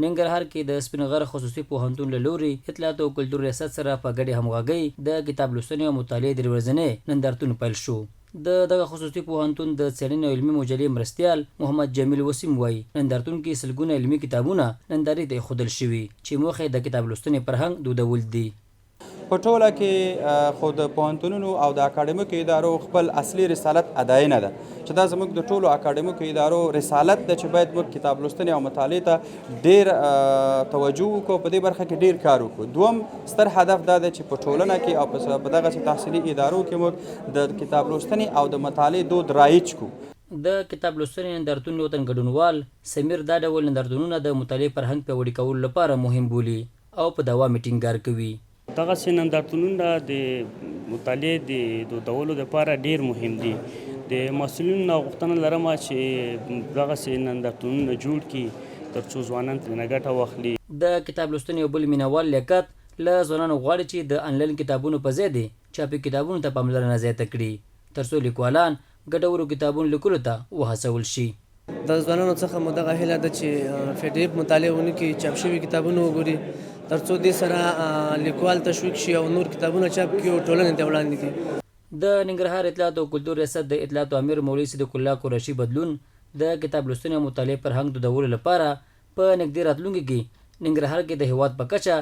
ننګرهار کې د سپین غر خصوصي پوهنتون له لوري اطلاعات او کلتور ریاست سره په ګډه همغږۍ د کتاب لوستنې او مطالعې درې ورځنی نندارتون پیل شو. دغه خصوصي پوهنتون د څېړنې او علمي مجلې مرستیال محمد جمیل وسیم وایي نندارتون کې سلګونه علمي کتابونه نندارې ته ایښودل شوي چې موخه د کتاب لوستنې فرهنګ دودول دي. په ټوله کې خو د پوهنتونونو او د اکاډمیکو ادارو خپل اصلي رسالت اداینه ده چې دا زموږ د ټولو اکاډمیکو ادارو رسالت ده چې باید موږ کتاب لوستنې او مطالعې ته ډېر توجه وکړو، په دې برخه کې ډېر کار وکړو. دوم ستر هدف دا ده چې په ټولنه کې او په دغسې تحصیلي ادارو کې موږ د کتاب لوستنې او د مطالعې دود رایج کړو. د کتاب لوستنې نندارتون وطن ګډونوال سمیر دا ډول نندارتونونه د مطالعې فرهنګ پیاوړي کولو لپاره مهم بولي او په دوام یې ټینګار کوي. دغسې نندارتونونه د مطالعې د دودولو لپاره ډېر مهم دي. د مسؤلینو نه غوښتنه لرم چې دغسې نندارتونونه جوړ کړي تر څو ځوانان ترېنه ګټه واخلي. د کتاب لوستنې یو بل مینوال لیاقت له ځوانانو غواړي چې د انلاین کتابونو په ځای د چاپي کتابونو ته پاملرنه زیاته کړي تر څو لیکوالان ګټورو کتابونو لیکلو ته وهڅول شي. د ځوانانو څخه مو دغه هیله ده چې PDF مطالعه ونکړي، چاپ شوي کتابونه وګوري تر څو دې سره لیکوال تشویق شي او نور کتابونه چاپ کړي او ټولنې ته وړاندې کړي. د ننګرهار اطلاعات او کلتور ریاست د اطلاعات امیر مولوي صدیق الله قریشي بدلون د کتاب لوستنې او مطالعې فرهنګ دودولو لپاره په نږدې راتلونکي کې ننګرهار کې د هېواد په کچه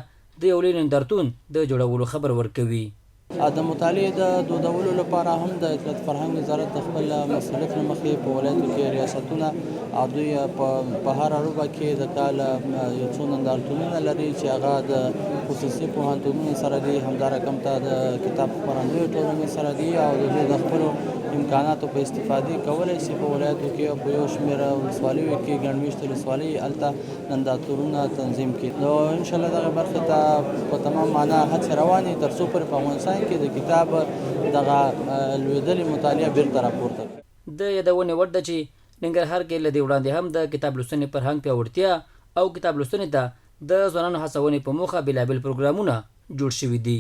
د یو لوی نندارتون د جوړولو خبر ورکوي. د مطالعې د دودولو لپاره هم د اطلاعات فرهنګ وزارت د خپل مسؤلیت له مخې په ولایتو کې ریاستونه او دوی په هر اړوبه کې د کال یو څو نندارتونونه لري چې هغه د خصوصي پوهنتونونو سره دي، همدارقم ته د کتاب خپرندویو ټولنې سره دي او د دوی د خپلو امکاناتو په استفادې کولی شي په ولایتو کې او په یو شمېر ولسوالیو کې ګڼ ویشت ولسوالۍ هلته نندارتونونه تنظیم کړي. نو انشاءالله دغه برخې ته په تمام معنا هڅې روانې تر څو پورې په افغانستان کې د کتاب دغه لوېدلې مطالعه بیرته راپورته کړي. د یادونې وړ ده چې ننګرهار کې له دې وړاندې هم د کتاب لوستنې فرهنګ پیاوړتیا او کتاب لوستنې ته د ځوانانو هڅونې په موخه بېلابېل پروګرامونه جوړ شوي دي.